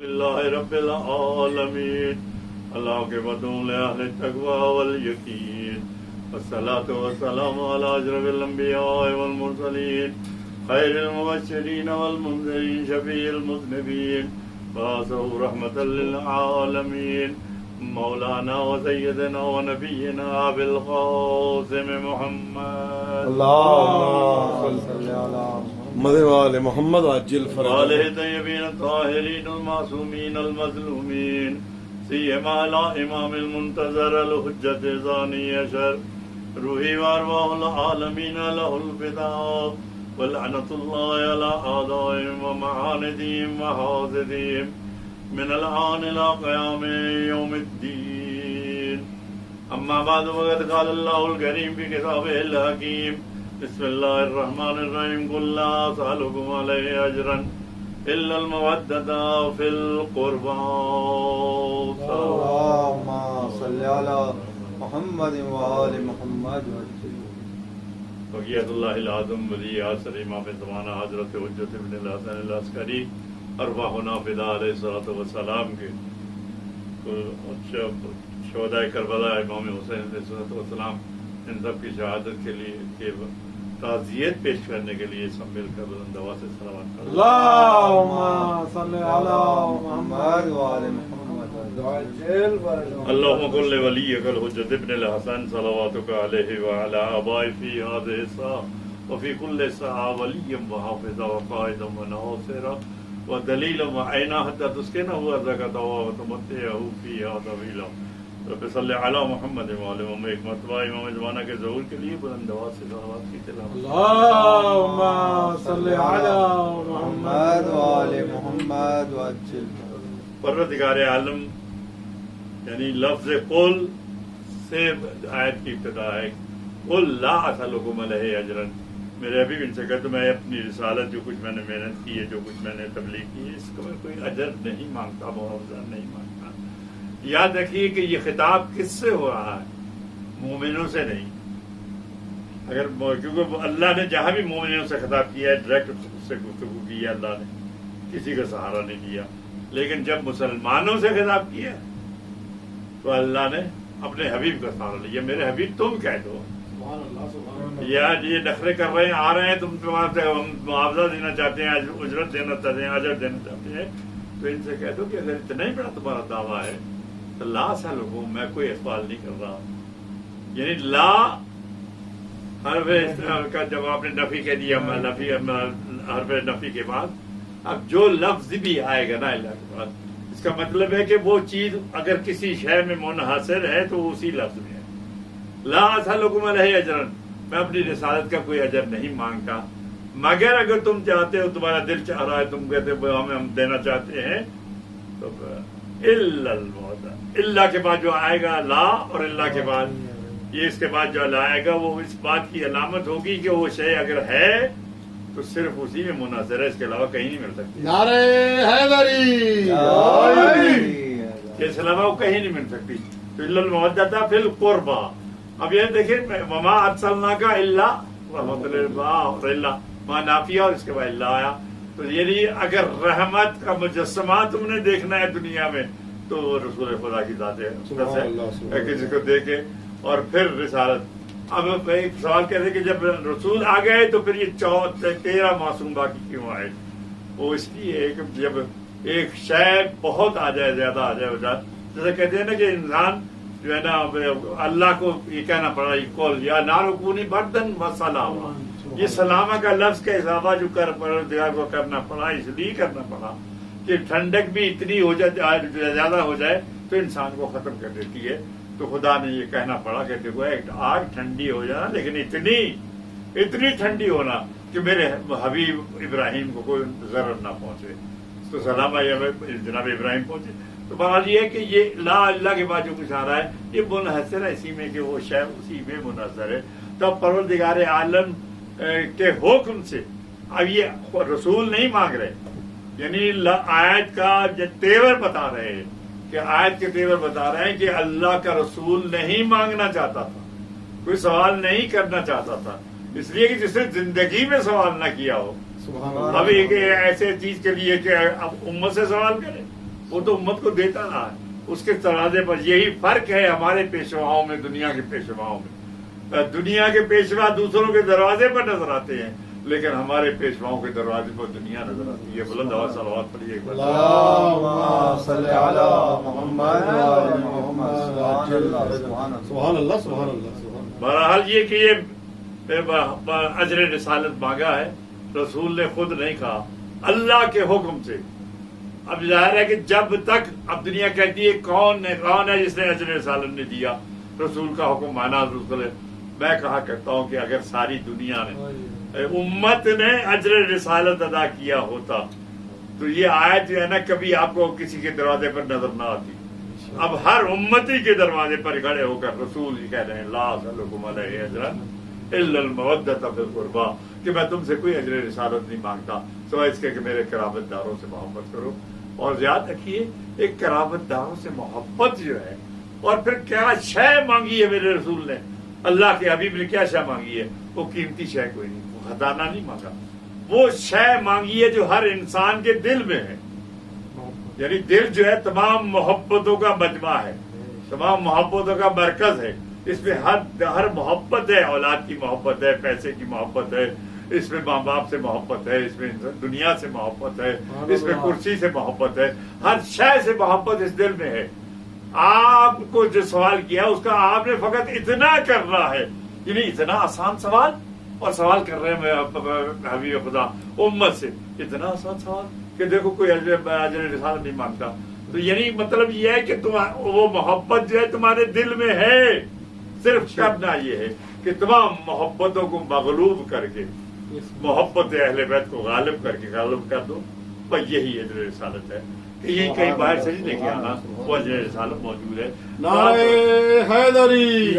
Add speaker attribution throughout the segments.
Speaker 1: اللہ رب العالمین اللہ کے بدول اہل التقوی والیقین والصلاة والسلام علی اشرف الانبیاء والمرسلین خیر المبشرین والمنذرین شفیع المذنبین بعثہ رحمۃ للعالمین مولانا وسیدنا ونبینا بالقاسم محمد
Speaker 2: اللهم صل علی محمد وآل محمد وعجل فرجهم
Speaker 1: آلہ طیبین الطاہرین المعصومین المظلومین سیما علی امام المنتظر الحجت ثانی عشر روحی وارواح العالمین لہ الفداء ولعنت اللہ علی اعدائهم ومعاندهم وحاسدهم من الآن الى قیام یوم الدین اما بعد وقد قال اللہ الکریم فی کتابہ الحکیم بسم اللہ الرحمن الرحیم قل لا اسألکم علیہ اجرا الا المودۃ فی القربى
Speaker 2: اللهم صل علی محمد وآل محمد
Speaker 1: بقیت اللہ العظم ولی عصر امام زمانہ حضرت حجت ابن الحسن العسکری ارواحنا فدا علیہ الصلوۃ والسلام کے شہداء کربلا امام حسین علیہ الصلوۃ والسلام ان سب کی شہادت کے لیے تعزیت پیش کرنے کے لیے سب مل کر بلند آواز سے صلوات کریں
Speaker 2: اللهم صل علی محمد وآل محمد
Speaker 1: اللهم كن لوليك الحجة ابن الحسن صلواتك عليه وعلى آبائه في هذه الساعة وفي كل ساعة وليا وحافظا وقائدا وناصرا ودليلا وعينا حتى تسكنه أرضك وتمتعه فيها طويلا رب صلی علی محمد وآل محمد ایک مرتبہ امام زمانہ کے ظہور کے لیے بلند آواز سے صلوات کی تلاوت
Speaker 2: اللهم صل علی محمد وآل محمد وعجل
Speaker 1: پروردگار عالم یعنی لفظ قل سے آیت کی ابتدا ہے قل لا اسألکم علیہ اجرا میرے حبیب ان سے کہتے تو میں اپنی رسالت جو کچھ میں نے محنت کی ہے جو کچھ میں نے تبلیغ کی ہے اس کو میں کوئی اجر نہیں مانگتا معاوضہ نہیں مانگتا یاد رکھیے کہ یہ خطاب کس سے ہو رہا ہے مومنوں سے نہیں اگر کیونکہ اللہ نے جہاں بھی مومنوں سے خطاب کیا ہے ڈائریکٹ اس سے گفتگو کی ہے اللہ نے کسی کا سہارا نہیں دیا لیکن جب مسلمانوں سے خطاب کیا تو اللہ نے اپنے حبیب کا سہارا لیا میرے حبیب تم کہہ دو یا یہ نخرے کر رہے ہیں آ رہے ہیں تم معاوضہ دینا چاہتے ہیں اجرت دینا چاہتے ہیں اجر دینا چاہتے ہیں تو ان سے کہہ دو کہ اگر اتنا ہی بڑا تمہارا دعویٰ ہے تو لا سألکم میں کوئی سوال نہیں کر رہا یعنی لا حرف کا جب آپ نے نفی کہہ دیا حرف نفی کے بعد اب جو لفظ بھی آئے گا نا اللہ کے بعد اس کا مطلب ہے کہ وہ چیز اگر کسی شے میں منحصر ہے تو اسی لفظ میں ہے لا اسألکم علیہ اجرا میں اپنی رسالت کا کوئی اجر نہیں مانگتا مگر اگر تم چاہتے ہو تمہارا دل چاہ رہا ہے تم کہتے ہو ہم دینا چاہتے ہیں تو اللہ کے بعد جو آئے گا لا اور اللہ کے بعد یہ اس کے بعد جو لا آئے گا وہ اس بات کی علامت ہوگی کہ وہ شے اگر ہے تو صرف اسی میں منحصر ہے اس کے علاوہ کہیں نہیں مل سکتی
Speaker 2: نعرہ حیدری
Speaker 1: اس علاوہ وہ کہیں نہیں مل سکتی تو الا المودۃ فی القربى اب یہ دیکھیں وما ارسلناک الا رحمۃ للعالمین وہاں نافیہ اور اس کے بعد اللہ آیا تو یعنی اگر رحمت کا مجسمہ تم نے دیکھنا ہے دنیا میں تو رسول خدا کی ذات ہے کسی کو دیکھے اور پھر رسالت اب ایک سوال کہتے کہ جب رسول آ گئے تو پھر یہ 13 معصوم باقی کیوں آئے وہ اس لیے کہ جب ایک شے بہت آ جائے زیادہ آ جائے وجہ جیسے کہتے ہیں نا کہ انسان جو ہے نا اللہ کو یہ کہنا پڑا یہ کول یا نارکونی بردن و سلاما یہ سلامہ کا لفظ کا اضافہ جو پروردگار کو کرنا پڑا اس لیے کرنا پڑا کہ ٹھنڈک بھی اتنی ہو جائے زیادہ ہو جائے تو انسان کو ختم کر دیتی ہے تو خدا نے یہ کہنا پڑا کہ دیکھو ایک آگ ٹھنڈی ہو جانا لیکن اتنی ٹھنڈی ہونا کہ میرے حبیب ابراہیم کو کوئی ضرر نہ پہنچے تو سلامہ جناب ابراہیم پہنچے تو بہرحال یہ ہے کہ یہ لا اللہ کے بعد جو کچھ آ رہا ہے یہ منحصر ہے اسی میں کہ وہ شے اسی میں منحصر ہے تو پروردگار عالم کے حکم سے اب یہ رسول نہیں مانگ رہے یعنی آیت کا جو تیور بتا رہے ہیں کہ آیت کے تیور بتا رہے ہیں کہ اللہ کا رسول نہیں مانگنا چاہتا تھا کوئی سوال نہیں کرنا چاہتا تھا اس لیے کہ جس نے زندگی میں سوال نہ کیا ہو اب ایک ایسے چیز کے لیے کہ اب امت سے سوال کرے وہ تو امت کو دیتا رہا ہے اس کے دروازے پر. یہی فرق ہے ہمارے پیشواؤں میں دنیا کے پیشواؤں میں. دنیا کے پیشوا دوسروں کے دروازے پر نظر آتے ہیں لیکن ہمارے پیشواؤں کے دروازے پر دنیا نظر آتی ہے. بلند آواز صلوات پڑھیے ایک بار.
Speaker 2: اللہم صلی علی محمد و آل محمد. سبحان اللہ سبحان اللہ.
Speaker 1: بہرحال یہ کہ یہ اجر رسالت مانگا ہے رسول نے خود نہیں کہا, اللہ کے حکم سے. اب ظاہر ہے کہ جب تک اب دنیا کہتی ہے کون ہے جس نے اجر رسالت نے دیا, رسول کا حکم مانا رسول. میں کہا کرتا ہوں کہ اگر ساری دنیا نے امت نے اجر رسالت ادا کیا ہوتا تو یہ آیت جو ہے نا کبھی آپ کو کسی کے دروازے پر نظر نہ آتی. اب ہر امتی کے دروازے پر کھڑے ہو کر رسول یہ کہہ رہے ہیں لا اسألکم علیہ اجرا الا المودۃ فی القربى, کہ میں تم سے کوئی اجر رسالت نہیں مانگتا سوائے اس کے کہ میرے قرابت داروں سے محبت کرو. اور یاد رکھیے ایک قرابت داروں سے محبت جو ہے, اور پھر کیا شے مانگی ہے میرے رسول نے, اللہ کے حبیب نے کیا شے مانگی ہے, وہ قیمتی شے کوئی نہیں, وہ خزانہ نہیں مانگا, وہ شے مانگی ہے جو ہر انسان کے دل میں ہے. یعنی دل جو ہے تمام محبتوں کا مجمع ہے, تمام محبتوں کا مرکز ہے. اس میں ہر محبت ہے, اولاد کی محبت ہے, پیسے کی محبت ہے, اس میں ماں باپ سے محبت ہے, اس میں دنیا سے محبت ہے, اس میں کرسی سے محبت ہے, ہر شے سے محبت اس دل میں ہے. آپ کو جو سوال کیا اس کا آپ نے فقط اتنا کرنا ہے, یعنی اتنا آسان سوال, اور سوال کر رہے ہیں حبیب خدا امت سے اتنا آسان سوال کہ دیکھو کوئی اجر رسالت نہیں مانگتا. تو یعنی مطلب یہ ہے کہ وہ محبت جو ہے تمہارے دل میں ہے, صرف کرنا یہ ہے کہ تمام محبتوں کو مغلوب کر کے محبت اہل بیت کو غالب کر دو. پر یہی اجر رسالت ہے کہ یہ کہیں باہر سے نہیں لے کے آنا, وہ اجر رسالت موجود ہے.
Speaker 2: نعرہ حیدری.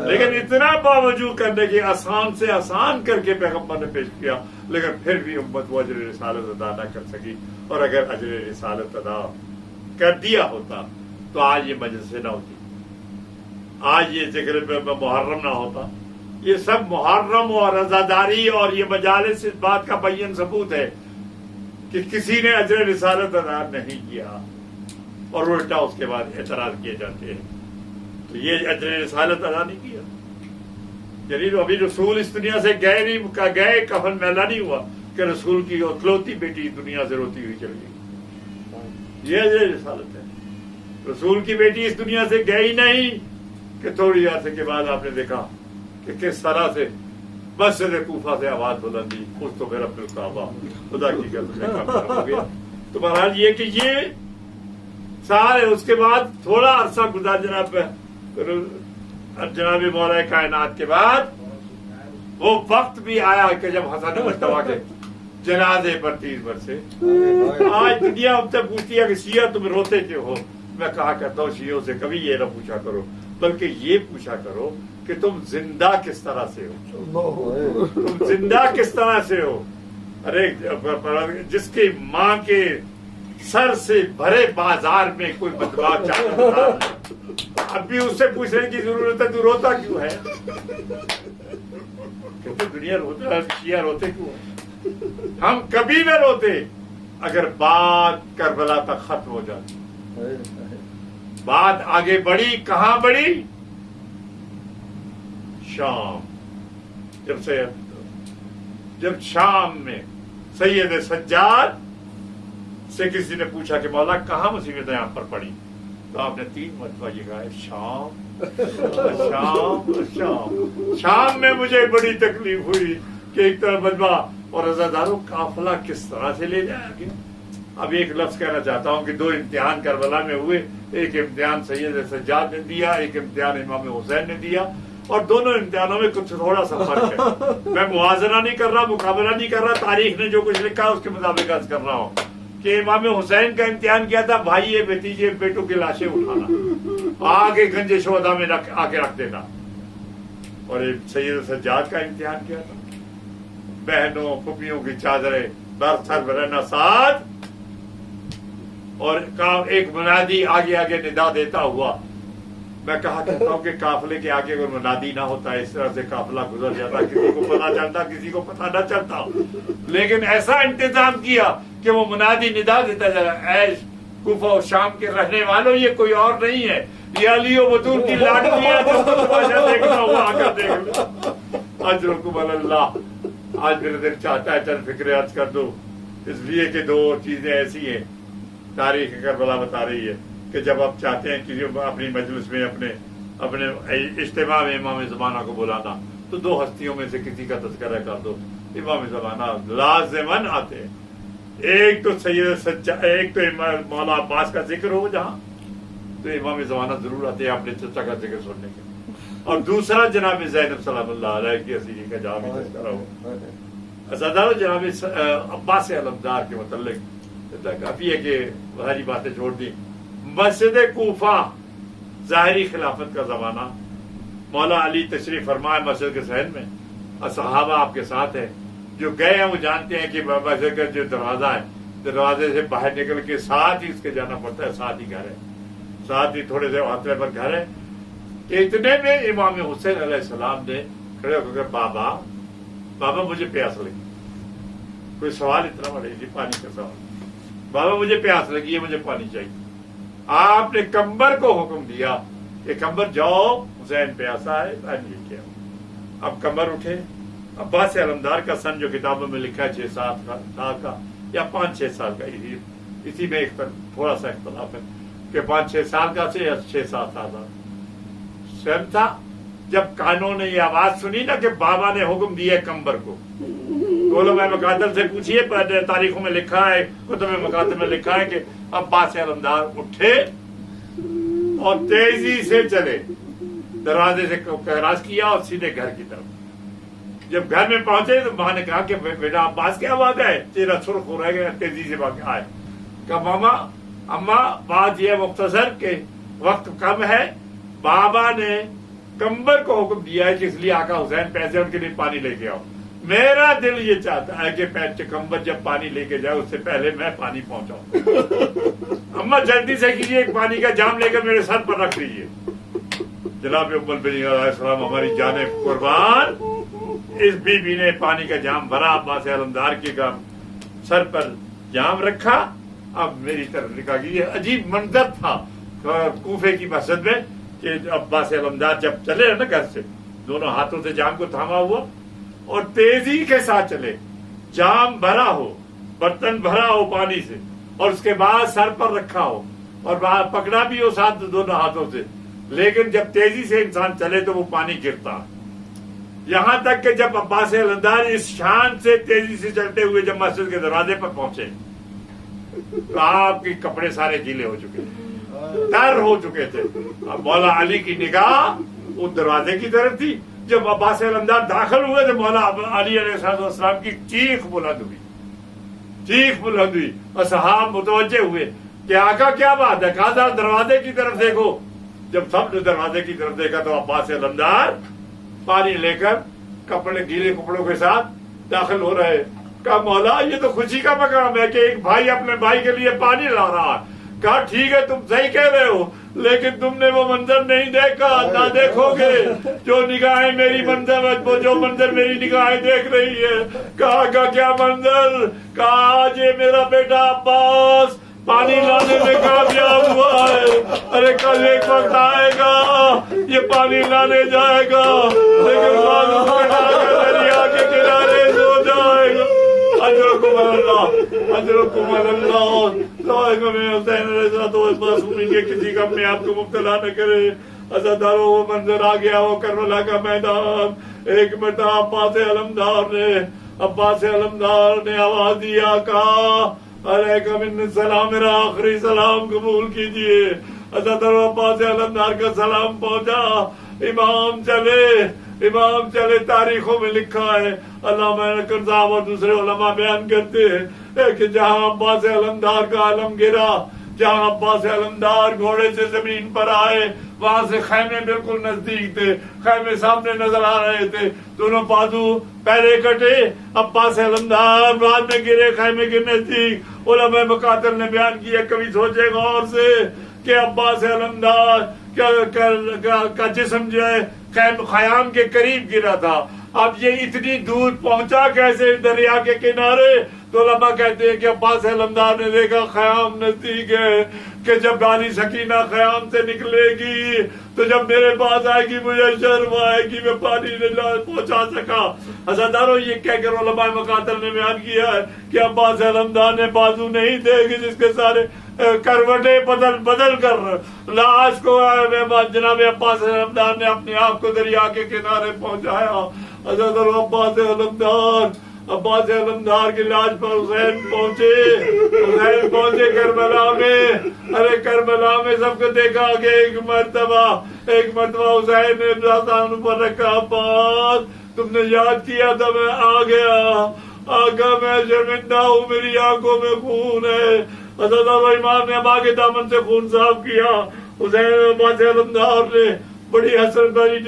Speaker 1: لیکن اتنا باوجود کرنے کے آسان سے آسان کر کے پیغمبر نے پیش کیا, لیکن پھر بھی امت وہ اجر رسالت ادا نہ کر سکی. اور اگر اجر رسالت ادا کر دیا ہوتا تو آج یہ مجلس نہ ہوتی, آج یہ ذکر محرم نہ ہوتا. یہ سب محرم اور رضاداری اور یہ مجالس اس بات کا بین ثبوت ہے کہ کسی نے اجر رسالت ادا نہیں کیا, اور الٹا اس کے بعد اعتراض کیے جاتے ہیں. تو یہ اجر رسالت ادا نہیں کیا, یعنی ابھی رسول اس دنیا سے گئے کفن میلا نہیں ہوا کہ رسول کی اکلوتی بیٹی دنیا سے روتی ہوئی چلی گئی. یہ اجر رسالت ہے. رسول کی بیٹی اس دنیا سے گئی نہیں کہ تھوڑی عرصے کے بعد آپ نے دیکھا کہ کس طرح سے مسجد کوفہ سے آواز بلندی کچھ تو پھر اپنے کعبہ خدا کی قسم میں کام ہو گیا. تو بہرحال یہ کہ یہ سارے اس کے بعد تھوڑا عرصہ گزار جناب مولا کائنات کے بعد وہ وقت بھی آیا کہ جب حسن مجتبیٰ کے جنازے پر 30 برسے. آج دنیا اب تک پوچھتی ہے کہ شیعہ تم روتے کیوں ہو. میں کہا کرتا ہوں شیعوں سے کبھی یہ نہ پوچھا کرو, بلکہ یہ پوچھا کرو کہ تم زندہ کس طرح سے ہو, تم زندہ کس طرح سے ہو. ارے جس کی ماں کے سر سے بھرے بازار میں کوئی بدوا چاہتا اب بھی اس سے پوچھنے کی ضرورت ہے تو روتا کیوں ہے. دنیا روتا, شیعہ روتے کیوں ہے. ہم کبھی نہ روتے اگر بات کربلا تک ختم ہو جاتی. بات آگے بڑھی, کہاں بڑھی, شام. جب شام میں سید سجاد سے کسی نے پوچھا کہ مولا کہاں مصیبتیں آپ پر پڑی, تو آپ نے 3 مرتبہ یہ کہا شام شام شام. شام میں مجھے بڑی تکلیف ہوئی کہ ایک طرف مجمع اور رضاداروں قافلہ کس طرح سے لے جایا گیا. اب ایک لفظ کہنا چاہتا ہوں کہ 2 امتحان کربلا میں ہوئے. ایک امتحان سید سجاد نے دیا, ایک امتحان امام حسین نے دیا, اور دونوں امتحانوں میں کچھ تھوڑا سا فرق ہے. میں موازنہ نہیں کر رہا, مقابلہ نہیں کر رہا, تاریخ نے جو کچھ لکھا اس کے مطابق عرض کر رہا ہوں کہ امام حسین کا امتحان کیا تھا, بھائی بھتیجے بیٹوں کی لاشیں اٹھانا, آگے گنج شہداء میں آ کے رکھ دینا. اور سید سجاد کا امتحان کیا تھا, بہنوں پھپھیوں کی چادریں بر سر برنا ساتھ, اور ایک منادی آگے آگے ندا دیتا ہوا. میں کہا کرتا ہوں کہ قافلے کے آگے اگر منادی نہ ہوتا اس طرح سے قافلہ گزر جاتا, کسی کو پتا چلتا کسی کو پتا نہ چلتا. لیکن ایسا انتظام کیا کہ وہ منادی ندا دیتا جا اے کوفہ و شام کے رہنے والوں یہ کوئی اور نہیں ہے، یہ علی و بطول کی لاڈلی ہے، جس کو تماشا دیکھنا ہوا آ کر دیکھ لو۔ اجرکم اللہ۔ آج میرا دل چاہتا ہے چند فکریں عرض کر دو، اس لیے کہ دو چیزیں ایسی ہیں تاریخ کربلا بتا رہی ہے کہ جب آپ چاہتے ہیں کہ اپنی مجلس میں اپنے اجتماع میں امام زمانہ کو بلانا تو دو ہستیوں میں سے کسی کا تذکرہ کر دو۔ امام زمانہ لازماً آتے ہیں، ایک تو سید سچا، ایک تو مولا عباس کا ذکر ہو جہاں تو امام زمانہ ضرور آتے ہیں اپنے چچا کا ذکر سننے کے، اور دوسرا جناب زینب سلام اللہ علیہ کی اسیری کا جہاں بھی تذکرہ ہو۔ ازادار جناب عباس علمدار کے متعلق کافی ہے کہ ساری باتیں چھوڑ دی۔ مسجد کوفہ ظاہری خلافت کا زمانہ، مولا علی تشریف فرمائے مسجد کے صحن میں اور صحابہ آپ کے ساتھ ہیں، جو گئے ہیں وہ جانتے ہیں کہ مسجد کا جو دروازہ ہے دروازے سے باہر نکل کے ساتھ ہی اس کے جانا پڑتا ہے، ساتھ ہی گھر ہے، ساتھ ہی تھوڑے سے فاصلے پر گھر ہے کہ اتنے میں امام حسین علیہ السلام نے کھڑے ہو کر بابا مجھے پیاس لگی، کوئی سوال اتنا بڑا جی پانی کا سوال، بابا مجھے پیاس لگی ہے، مجھے پانی چاہیے۔ آپ نے کمبر کو حکم دیا کہ کمبر جاؤ حسین پیاسا ہے پانی لے کے آؤ۔ اب کمبر اٹھے، عباس علمدار کا سن جو کتابوں میں لکھا ہے 6-7 سال کا یا 5-6 سال کا، اسی میں تھوڑا سا اختلاف ہے کہ 5-6 سال کا سے یا 6-7 سال کا سن تھا جب کانوں نے یہ آواز سنی نا کہ بابا نے حکم دیا کمبر کو۔ علماء مقاتل سے پوچھئے، تاریخوں میں لکھا ہے، کتب مقاتل میں لکھا ہے کہ عباس علمدار اٹھے اور تیزی سے چلے، دروازے سے کراس کیا اور سیدھے گھر کی طرف۔ جب گھر میں پہنچے تو ماں نے کہا کہ بیٹا عباس کیا بات ہے، چہرہ سرخ ہو رہ گیا، تیزی سے آئے۔ کہا ماما اما بات یہ مختصر کہ وقت کم ہے، بابا نے کمبر کو حکم دیا ہے کہ اس لیے آقا حسین پیسے ان کے لیے پانی لے کے آؤ۔ میرا دل یہ چاہتا ہے کہ کمبر جب پانی لے کے جائے اس سے پہلے میں پانی پہنچاؤں۔ اما جلدی سے کیجیے، ایک پانی کا جام لے کر میرے سر پر رکھ لیجیے۔ جناب ام المؤمنین علیہ السلام ہماری جانیں قربان، اس بی بی نے پانی کا جام بھرا، عباس علمدار کے سر پر جام رکھا۔ اب میری طرف لکھا کہ یہ عجیب منظر تھا کوفے کی مسجد میں کہ عباس علمدار جب چلے نا گھر سے، دونوں ہاتھوں سے جام کو تھاما ہوا اور تیزی کے ساتھ چلے، جام بھرا ہو، برتن بھرا ہو پانی سے، اور اس کے بعد سر پر رکھا ہو اور پکڑا بھی ہو ساتھ دونوں ہاتھوں سے، لیکن جب تیزی سے انسان چلے تو وہ پانی گرتا۔ یہاں تک کہ جب عباس علمدار اس شان سے تیزی سے چلتے ہوئے جب مسجد کے دروازے پر پہنچے تو آپ کے کپڑے سارے گیلے ہو چکے تھے، تر ہو چکے تھے۔ اب مولا علی کی نگاہ اس دروازے کی طرف تھی۔ جب عباس علمدار داخل ہوئے تو مولا علی علیہ السلام کی چیخ بلند ہوئی اور صحابہ متوجہ ہوئے کہ آقا کیا بات ہے، کہا ذرا دروازے کی طرف دیکھو۔ جب سب نے دروازے کی طرف دیکھا تو عباس علمدار پانی لے کر کپڑے گیلے کپڑوں کے ساتھ داخل ہو رہے۔ کہا مولا یہ تو خوشی کا مقام ہے کہ ایک بھائی اپنے بھائی کے لیے پانی لا رہا ہے۔ کہا ٹھیک ہے تم صحیح کہہ رہے ہو، لیکن تم نے وہ منظر نہیں دیکھا، نہ دیکھو گے جو نگاہیں میری جو منظر میری نگاہیں دیکھ رہی ہے۔ کہا کیا منظر؟ کہا آج یہ میرا بیٹا عباس پانی لانے میں کامیاب ہوا ہے، ارے کل ایک وقت آئے گا یہ پانی لانے جائے گا لیکن بازو کٹا کر دریا کے کنارے سو جائے گا۔ اجرکم اللہ، اجرکم اللہ۔ حسین علیہ السلام کے کسی غم میں آپ کو مبتلا نہ کرے۔ عزاداروں وہ منظر آ گیا، وہ کربلا کا میدان۔ ایک مرتبہ عباس علمدار نے آواز دیا، کہا علیکم السلام، میرا آخری سلام قبول کیجیے۔ عزاداروں عباس علمدار کا سلام پہنچا۔ امام چلے تاریخوں میں لکھا ہے، علامہ نقل صاحب اور دوسرے علماء بیان کرتے ہیں کہ جہاں عباس علمدار کا علم گرا، جہاں عباس علمدار گھوڑے سے زمین پر آئے، وہاں سے خیمے بالکل نزدیک تھے، خیمے سامنے نظر آ رہے تھے، دونوں بازو پہلے کٹے، عباس علمدار بعد میں گرے خیمے کے نزدیک۔ علماء مقاتل نے بیان کیا، کبھی سوچے غور سے کہ عباس علمدار کا جسم جو ہے خیام کے قریب گرا تھا، اب یہ اتنی دور پہنچا کیسے دریا کے کنارے؟ تو علماء کہتے ہیں کہ عباس علمدار نے دیکھا خیام نزدیک ہے کہ جب بانی سکینہ خیام سے نکلے گی تو جب میرے پاس آئے گی مجھے شرم آئے گی، میں پانی نہیں پہنچا سکا۔ حضرتارو یہ کہہ کر علماء مقاتل نے بیان کیا ہے کہ عباس علمدار نے بازو نہیں دے گی جس کے سارے کروٹیں بدل کر لاش کو جناب عباس علمدار نے اپنے آپ کو دریا کے کنارے پہنچایا۔ حضرت عباس علمدار کی لاش پر حسین پہنچے کربلا میں۔ ارے کربلا میں سب کو دیکھا کہ ایک مرتبہ حسین نے پر رکھا، عباس تم نے یاد کیا تھا، میں آ گیا، آقا میں شرمندہ ہوں، میری آنکھوں میں خون ہے۔ حضرت امام نے ابا کے دامن سے خون صاف کیا۔ حسین عباس علمدار نے بڑی حسرت بھری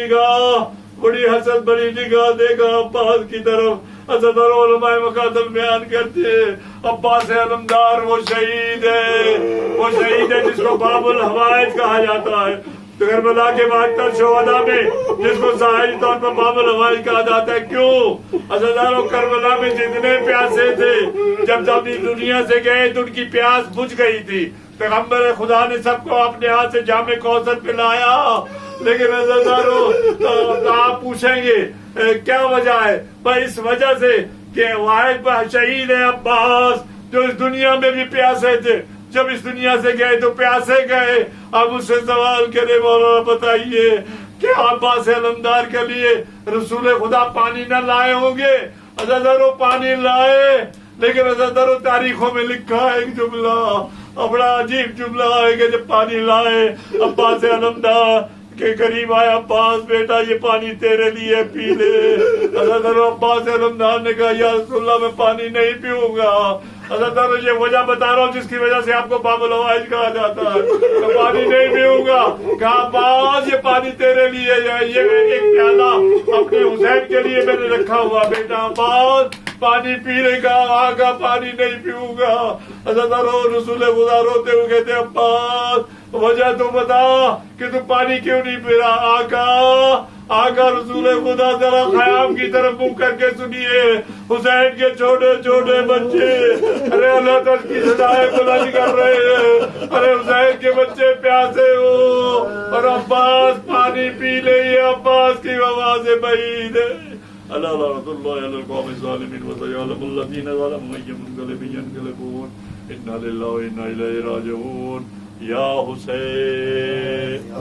Speaker 1: نگاہ دیکھا عباس کی طرف۔ حضرت علماء مقاتل بیان کرتے ہیں عباس علمدار وہ شہید ہے جس کو باب الحوائج کہا جاتا ہے۔ کربلا کے بعد شہداء میں جس کو ظاہری طور پر باب الحوائج کہا جاتا ہے۔ کیوں؟ حضرتارو کربلا میں جتنے پیاسے تھے جب دنیا سے گئے تو ان کی پیاس بجھ گئی تھی۔ پیغمبر خدا نے سب کو اپنے ہاتھ سے جام کوثر پلایا، لیکن حضرتارو آپ پوچھیں گے کیا وجہ ہے؟ بھائی اس وجہ سے کہ واحد شہید ہے عباس جو اس دنیا میں بھی پیاسے تھے، جب اس دنیا سے گئے تو پیاسے گئے۔ اب اس سے سوال کرے مولانا بتائیے کہ عباس علمدار کے لیے رسول خدا پانی نہ لائے ہوں گے؟ حضرتارو پانی لائے، لیکن حضرتارو تاریخوں میں لکھا ہے ایک جملہ، بڑا عجیب جملہ ہے کہ جب پانی لائے عباس علمدار کے قریب آیا، عباس بیٹا یہ پانی تیرے لیے پی لے۔ حضرت عباس علمدار نے کہا یا رسول اللہ میں پانی نہیں پیوں گا۔ حضرت یہ وجہ بتا رہا ہوں جس کی وجہ سے آپ کو باب الحوائج کہا جاتا ہے، میں پانی نہیں پیوں گا۔ کہا عباس یہ پانی تیرے لیے ہے، یہ ایک پیالہ اپنے حسین کے لیے میں نے رکھا ہوا، بیٹا عباس پانی پینے کا، آقا پانی نہیں پیوں گا۔ حضرت رسول خدا روتے ہوئے کہتے عباس وجہ تو بتا کہ تو پانی کیوں نہیں پی رہا؟ آقا رسول خدا ذرا خیام کی طرف منہ کر کے سنیے، حسین کے چھوٹے چھوٹے بچے ارے اللہ تعالیٰ کی صدائیں بلند کر رہے ہیں، ارے حسین کے بچے پیاسے ہو اور عباس پانی پی لے، یہ عباس کی آواز بعید ہے۔ اللہ رحمۃ اللہ علی القوم الظالمین وسيعلم الذين ظلموا أي منقلب ينقلبون إنا لله وإنا إليه راجعون۔ یا حسین